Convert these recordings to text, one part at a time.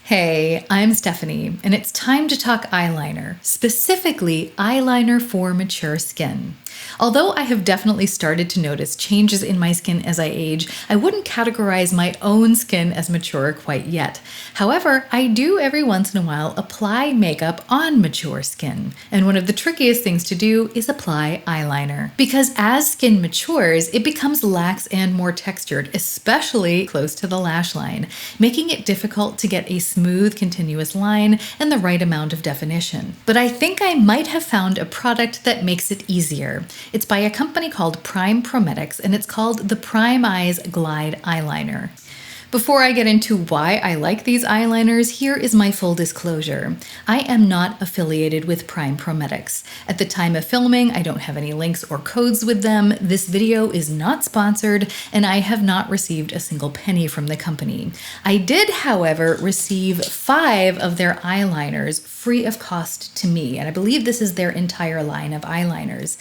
Hey, I'm Stephanie, and it's time to talk eyeliner, specifically eyeliner for mature skin. Although I have definitely started to notice changes in my skin as I age, I wouldn't categorize my own skin as mature quite yet. However, I do every once in a while apply makeup on mature skin, and one of the trickiest things to do is apply eyeliner. Because as skin matures, it becomes lax and more textured, especially close to the lash line, making it difficult to get a smooth, continuous line and the right amount of definition. But I think I might have found a product that makes it easier. It's by a company called Prometics, and it's called the PrimeEyes Glide Eyeliner. Before I get into why I like these eyeliners, here is my full disclosure. I am not affiliated with Prometics. At the time of filming, I don't have any links or codes with them. This video is not sponsored, and I have not received a single penny from the company. I did, however, receive 5 of their eyeliners free of cost to me, and I believe this is their entire line of eyeliners.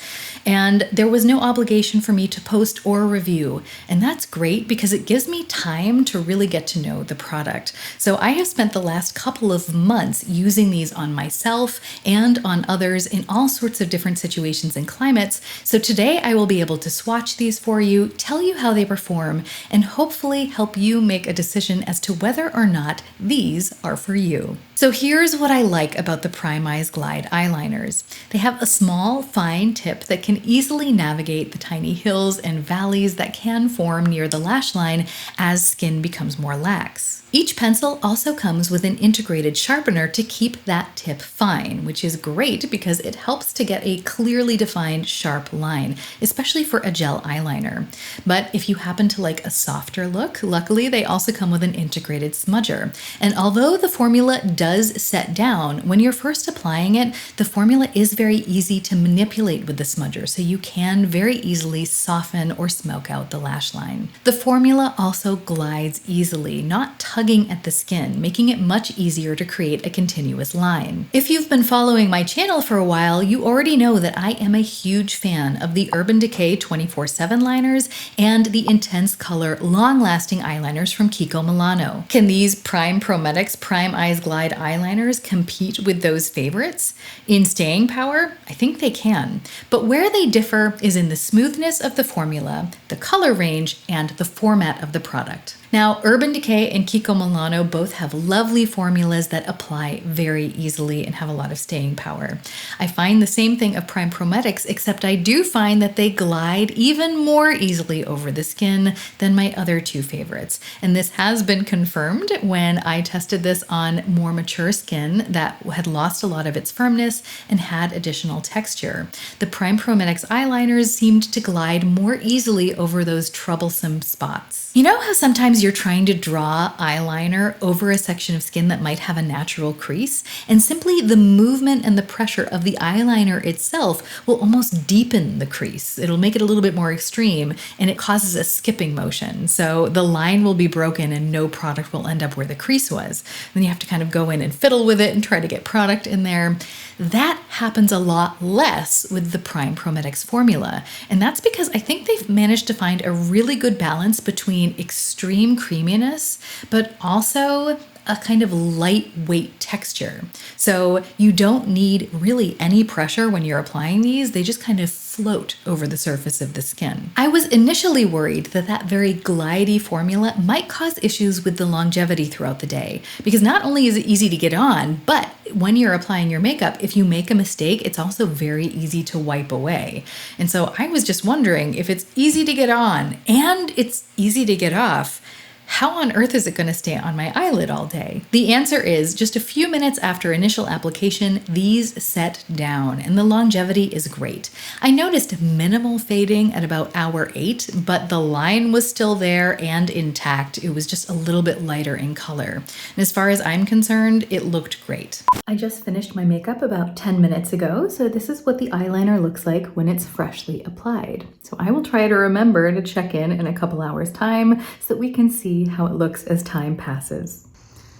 And there was no obligation for me to post or review, and that's great because it gives me time to really get to know the product. So I have spent the last couple of months using these on myself and on others in all sorts of different situations and climates. So today I will be able to swatch these for you, tell you how they perform, and hopefully help you make a decision as to whether or not these are for you. So here's what I like about the PrimeEyes Glide Eyeliners. They have a small, fine tip that can easily navigate the tiny hills and valleys that can form near the lash line as skin becomes more lax. Each pencil also comes with an integrated sharpener to keep that tip fine, which is great because it helps to get a clearly defined sharp line, especially for a gel eyeliner. But if you happen to like a softer look, luckily they also come with an integrated smudger. And although the formula does set down, when you're first applying it, the formula is very easy to manipulate with the smudger, so you can very easily soften or smoke out the lash line. The formula also glides easily, not tugging at the skin, making it much easier to create a continuous line. If you've been following my channel for a while, you already know that I am a huge fan of the Urban Decay 24/7 liners and the Intense Color long-lasting eyeliners from Kiko Milano. Can these Prometics PrimeEyes Glide eyeliners compete with those favorites? In staying power, I think they can. But where they differ is in the smoothness of the formula, the color range, and the format of the product. Now, Urban Decay and Kiko Milano both have lovely formulas that apply very easily and have a lot of staying power. I find the same thing of Prometics, except I do find that they glide even more easily over the skin than my other 2 favorites. And this has been confirmed when I tested this on more mature skin that had lost a lot of its firmness and had additional texture. The Prometics eyeliners seemed to glide more easily over those troublesome spots. You know how sometimes you're trying to draw eyeliner over a section of skin that might have a natural crease, and simply the movement and the pressure of the eyeliner itself will almost deepen the crease. It'll make it a little bit more extreme, and it causes a skipping motion. So the line will be broken and no product will end up where the crease was. Then you have to kind of go in and fiddle with it and try to get product in there. That happens a lot less with the Prometics formula. And that's because I think they've managed to find a really good balance between extreme creaminess, but also a kind of lightweight texture. So you don't need really any pressure when you're applying these. They just kind of float over the surface of the skin. I was initially worried that that very glidey formula might cause issues with the longevity throughout the day, because not only is it easy to get on, but when you're applying your makeup, if you make a mistake, it's also very easy to wipe away. And so I was just wondering, if it's easy to get on and it's easy to get off, how on earth is it going to stay on my eyelid all day? The answer is just a few minutes after initial application, these set down and the longevity is great. I noticed minimal fading at about hour 8, but the line was still there and intact. It was just a little bit lighter in color. And as far as I'm concerned, it looked great. I just finished my makeup about 10 minutes ago, so this is what the eyeliner looks like when it's freshly applied. So I will try to remember to check in a couple hours time so that we can see how it looks as time passes.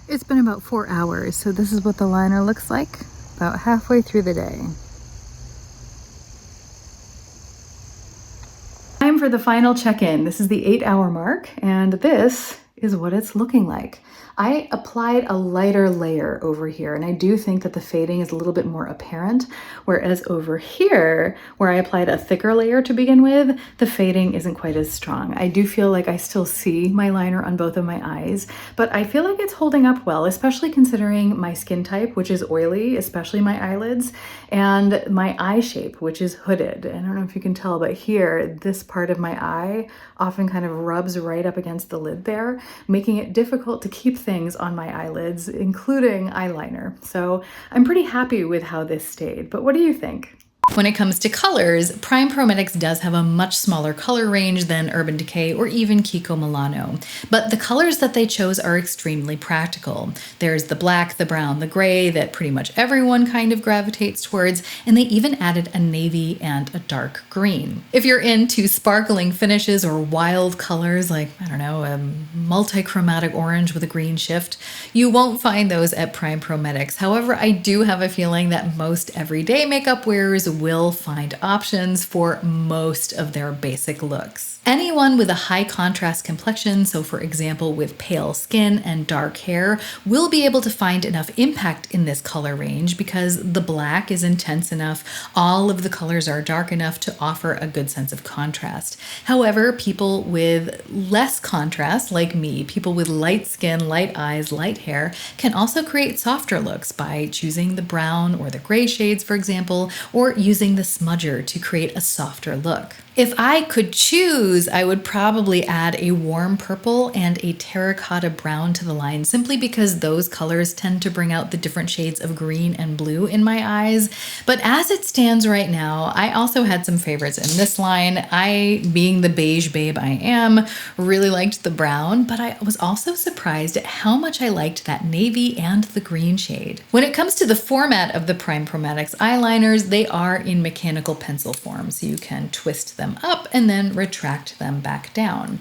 It's been about 4 hours, so this is what the liner looks like about halfway through the day. Time for the final check-in. This is the 8-hour mark, and this is what it's looking like. I applied a lighter layer over here, and I do think that the fading is a little bit more apparent, whereas over here, where I applied a thicker layer to begin with, the fading isn't quite as strong. I do feel like I still see my liner on both of my eyes, but I feel like it's holding up well, especially considering my skin type, which is oily, especially my eyelids, and my eye shape, which is hooded. I don't know if you can tell, but here, this part of my eye often kind of rubs right up against the lid there, making it difficult to keep things on my eyelids, including eyeliner. So I'm pretty happy with how this stayed, but what do you think? When it comes to colors, Prometics does have a much smaller color range than Urban Decay or even Kiko Milano, but the colors that they chose are extremely practical. There's the black, the brown, the gray that pretty much everyone kind of gravitates towards, and they even added a navy and a dark green. If you're into sparkling finishes or wild colors like, I don't know, a multi-chromatic orange with a green shift, you won't find those at Prometics. However, I do have a feeling that most everyday makeup wearers will find options for most of their basic looks. Anyone with a high contrast complexion, so for example with pale skin and dark hair, will be able to find enough impact in this color range because the black is intense enough, all of the colors are dark enough to offer a good sense of contrast. However, people with less contrast, like me, people with light skin, light eyes, light hair, can also create softer looks by choosing the brown or the gray shades, for example, or using the smudger to create a softer look. If I could choose, I would probably add a warm purple and a terracotta brown to the line simply because those colors tend to bring out the different shades of green and blue in my eyes. But as it stands right now, I also had some favorites in this line. I, being the beige babe I am, really liked the brown, but I was also surprised at how much I liked that navy and the green shade. When it comes to the format of the Prometics eyeliners, they are in mechanical pencil form, so you can twist them up and then retract them back down.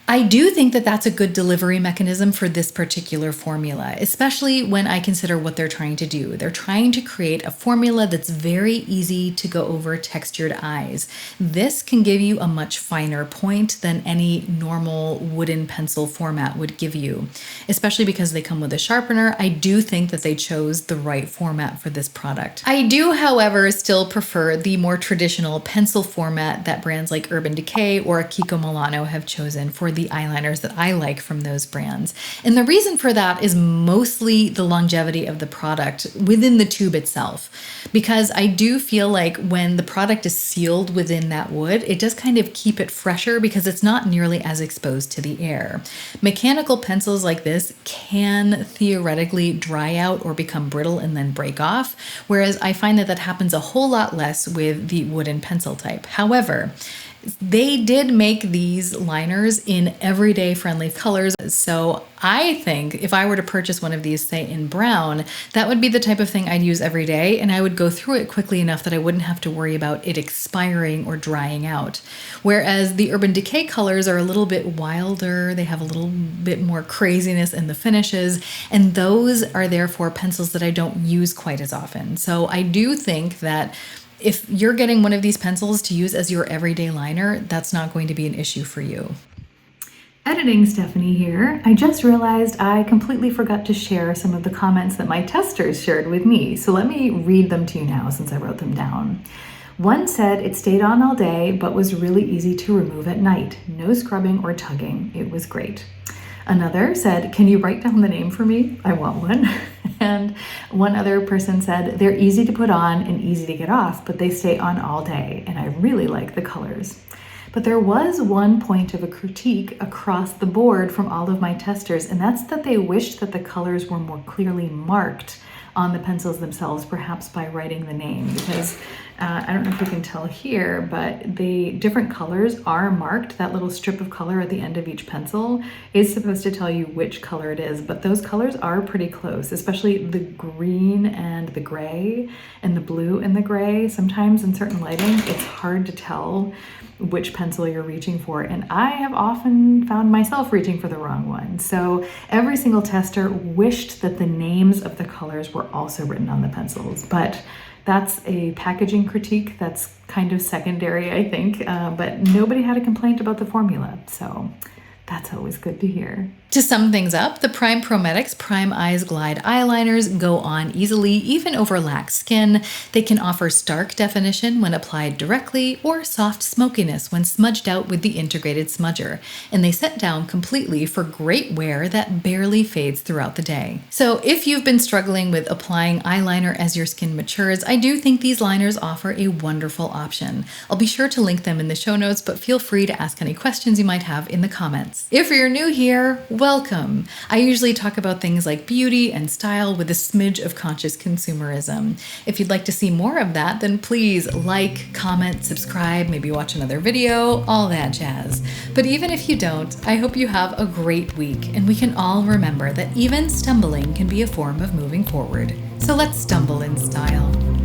I do think that that's a good delivery mechanism for this particular formula, especially when I consider what they're trying to do. They're trying to create a formula that's very easy to go over textured eyes. This can give you a much finer point than any normal wooden pencil format would give you, especially because they come with a sharpener. I do think that they chose the right format for this product. I do, however, still prefer the more traditional pencil format that brands like Urban Decay or Kiko Milano have chosen for the eyeliners that I like from those brands. And the reason for that is mostly the longevity of the product within the tube itself. Because I do feel like when the product is sealed within that wood, it does kind of keep it fresher because it's not nearly as exposed to the air. Mechanical pencils like this can theoretically dry out or become brittle and then break off, whereas I find that that happens a whole lot less with the wooden pencil type. However, they did make these liners in everyday friendly colors. So I think if I were to purchase one of these, say in brown, that would be the type of thing I'd use every day, and I would go through it quickly enough that I wouldn't have to worry about it expiring or drying out. Whereas the Urban Decay colors are a little bit wilder, they have a little bit more craziness in the finishes, and those are therefore pencils that I don't use quite as often. So I do think that if you're getting one of these pencils to use as your everyday liner, that's not going to be an issue for you. Editing Stephanie here. I just realized I completely forgot to share some of the comments that my testers shared with me. So let me read them to you now since I wrote them down. One said it stayed on all day, but was really easy to remove at night. No scrubbing or tugging. It was great. Another said, can you write down the name for me? I want one. And one other person said, they're easy to put on and easy to get off, but they stay on all day, and I really like the colors. But there was one point of a critique across the board from all of my testers, and that's that they wished that the colors were more clearly marked on the pencils themselves, perhaps by writing the name, because I don't know if you can tell here, but the different colors are marked. That little strip of color at the end of each pencil is supposed to tell you which color it is, but those colors are pretty close, especially the green and the gray and the blue and the gray. Sometimes in certain lighting, it's hard to tell which pencil you're reaching for, and I have often found myself reaching for the wrong one. So every single tester wished that the names of the colors were also written on the pencils, but that's a packaging critique that's kind of secondary, I think, but nobody had a complaint about the formula, so That's always good to hear. To sum things up, the Prometics PrimeEyes Glide Eyeliners go on easily, even over lax skin. They can offer stark definition when applied directly or soft smokiness when smudged out with the integrated smudger. And they set down completely for great wear that barely fades throughout the day. So if you've been struggling with applying eyeliner as your skin matures, I do think these liners offer a wonderful option. I'll be sure to link them in the show notes, but feel free to ask any questions you might have in the comments. If you're new here, welcome. I usually talk about things like beauty and style with a smidge of conscious consumerism. If you'd like to see more of that, then please like, comment, subscribe, maybe watch another video, all that jazz. But even if you don't, I hope you have a great week, and we can all remember that even stumbling can be a form of moving forward. So let's stumble in style.